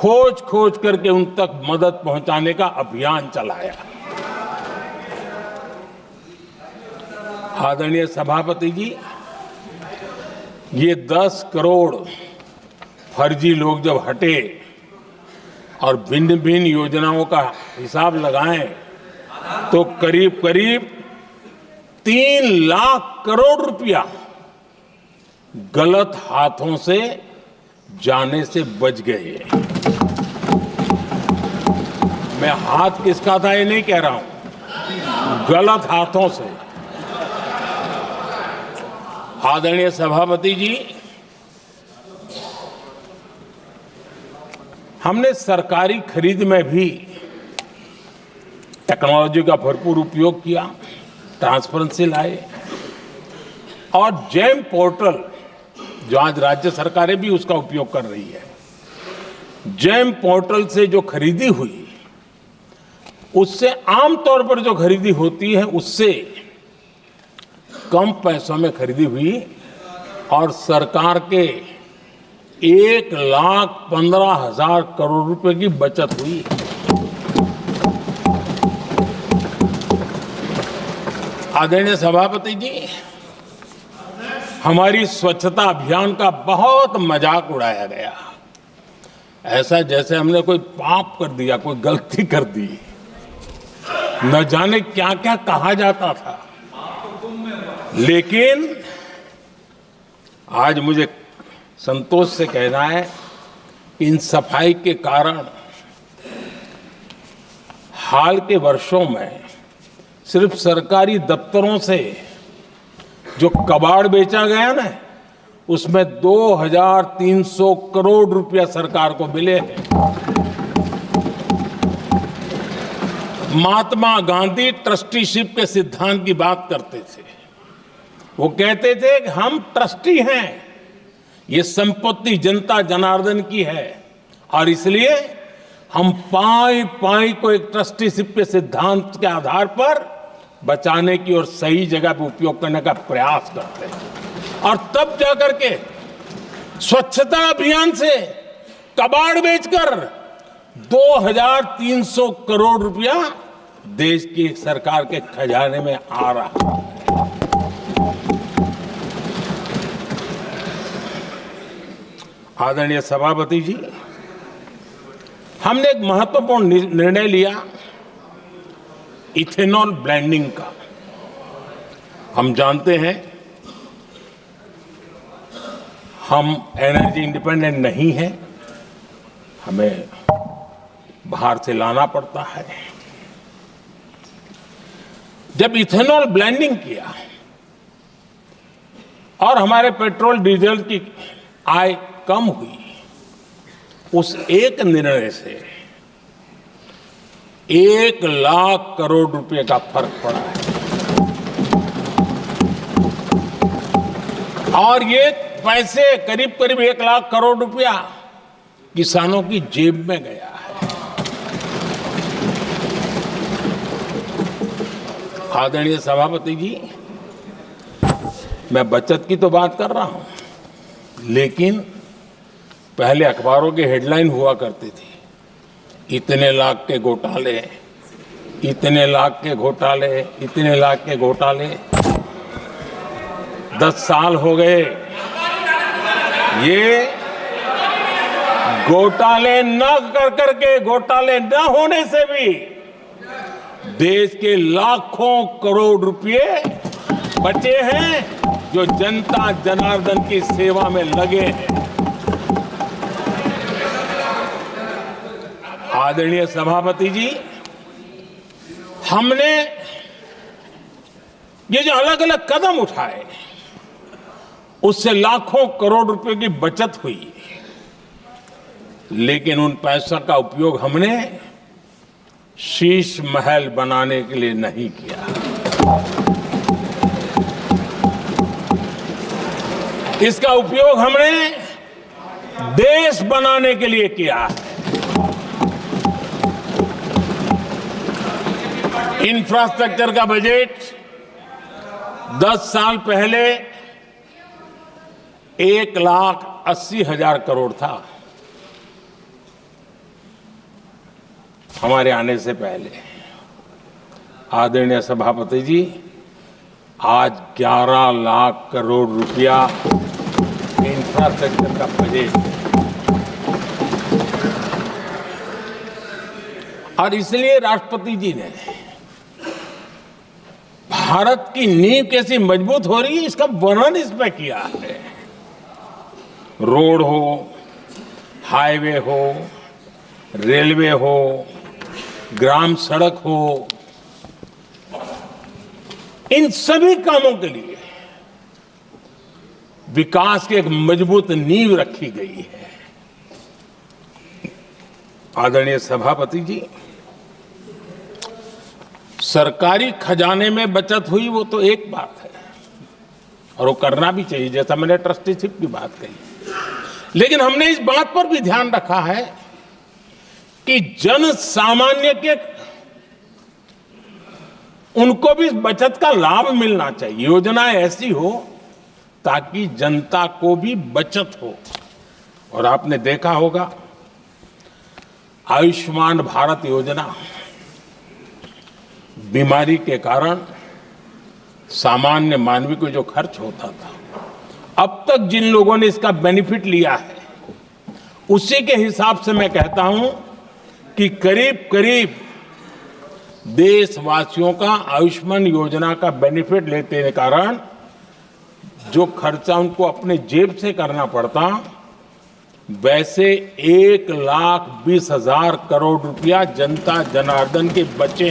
खोज खोज करके उन तक मदद पहुंचाने का अभियान चलाया। आदरणीय सभापति जी, ये 10 करोड़ फर्जी लोग जब हटे और भिन्न भिन्न योजनाओं का हिसाब लगाएं तो करीब करीब 3 लाख करोड़ रुपया गलत हाथों से जाने से बच गए। मैं हाथ किसका था ये नहीं कह रहा हूं, गलत हाथों से। आदरणीय सभापति जी, हमने सरकारी खरीद में भी टेक्नोलॉजी का भरपूर उपयोग किया, ट्रांसपेरेंसी लाए और जेम पोर्टल, जो आज राज्य सरकारें भी उसका उपयोग कर रही है, जेम पोर्टल से जो खरीदी हुई उससे आमतौर पर जो खरीदी होती है उससे कम पैसों में खरीदी हुई और सरकार के 1,15,000 करोड़ रुपए की बचत हुई। आदरणीय सभापति जी, हमारी स्वच्छता अभियान का बहुत मजाक उड़ाया गया, ऐसा जैसे हमने कोई पाप कर दिया, कोई गलती कर दी, न जाने क्या क्या कहा जाता था। लेकिन आज मुझे संतोष से कहना है कि इन सफाई के कारण हाल के वर्षों में सिर्फ सरकारी दफ्तरों से जो कबाड़ बेचा गया ना, उसमें 2,300 करोड़ रुपया सरकार को मिले हैं। महात्मा गांधी ट्रस्टीशिप के सिद्धांत की बात करते थे। वो कहते थे कि हम ट्रस्टी हैं, ये संपत्ति जनता जनार्दन की है और इसलिए हम पाई पाई को एक ट्रस्टीशिप के सिद्धांत के आधार पर बचाने की और सही जगह पर उपयोग करने का प्रयास करते हैं। और तब जाकर के स्वच्छता अभियान से कबाड़ बेचकर 2,300 करोड़ रुपया देश की सरकार के खजाने में आ रहा है। आदरणीय सभापति जी, हमने एक महत्वपूर्ण निर्णय लिया इथेनॉल ब्लेंडिंग का। हम जानते हैं हम एनर्जी इंडिपेंडेंट नहीं है, हमें बाहर से लाना पड़ता है। जब इथेनॉल ब्लेंडिंग किया और हमारे पेट्रोल डीजल की आय कम हुई, उस एक निर्णय से 1 लाख करोड़ रुपए का फर्क पड़ा है। और ये पैसे करीब करीब 1 लाख करोड़ रुपया किसानों की जेब में गया है। आदरणीय सभापति जी, मैं बचत की तो बात कर रहा हूं, लेकिन पहले अखबारों की हेडलाइन हुआ करती थी, इतने लाख के घोटाले, इतने लाख के घोटाले, इतने लाख के घोटाले। 10 साल हो गए, ये घोटाले न कर करके, घोटाले न होने से भी देश के लाखों करोड़ रुपए बचे हैं जो जनता जनार्दन की सेवा में लगे हैं। आदरणीय सभापति जी, हमने ये जो अलग अलग कदम उठाए उससे लाखों करोड़ रुपए की बचत हुई, लेकिन उन पैसों का उपयोग हमने शीश महल बनाने के लिए नहीं किया। इसका उपयोग हमने देश बनाने के लिए किया है। इंफ्रास्ट्रक्चर का बजट 10 साल पहले 1,80,000 करोड़ था। हमारे आने से पहले आदरणीय सभापति जी आज 11 लाख करोड़ रुपया इंफ्रास्ट्रक्चर का बजट, और इसलिए राष्ट्रपति जी ने भारत की नींव कैसी मजबूत हो रही है इसका वर्णन इसमें किया है। रोड हो, हाईवे हो, रेलवे हो, ग्राम सड़क हो, इन सभी कामों के लिए विकास की एक मजबूत नींव रखी गई है। आदरणीय सभापति जी, सरकारी खजाने में बचत हुई वो तो एक बात है और वो करना भी चाहिए, जैसा मैंने ट्रस्टीशिप की बात कही, लेकिन हमने इस बात पर भी ध्यान रखा है कि जन सामान्य के उनको भी बचत का लाभ मिलना चाहिए। योजना ऐसी हो ताकि जनता को भी बचत हो। और आपने देखा होगा आयुष्मान भारत योजना बीमारी के कारण सामान्य मानवी को जो खर्च होता था, अब तक जिन लोगों ने इसका बेनिफिट लिया है उसी के हिसाब से मैं कहता हूं कि करीब करीब देशवासियों का आयुष्मान योजना का बेनिफिट लेते के कारण जो खर्चा उनको अपने जेब से करना पड़ता, वैसे 1,20,000 करोड़ रुपया जनता जनार्दन के बचे।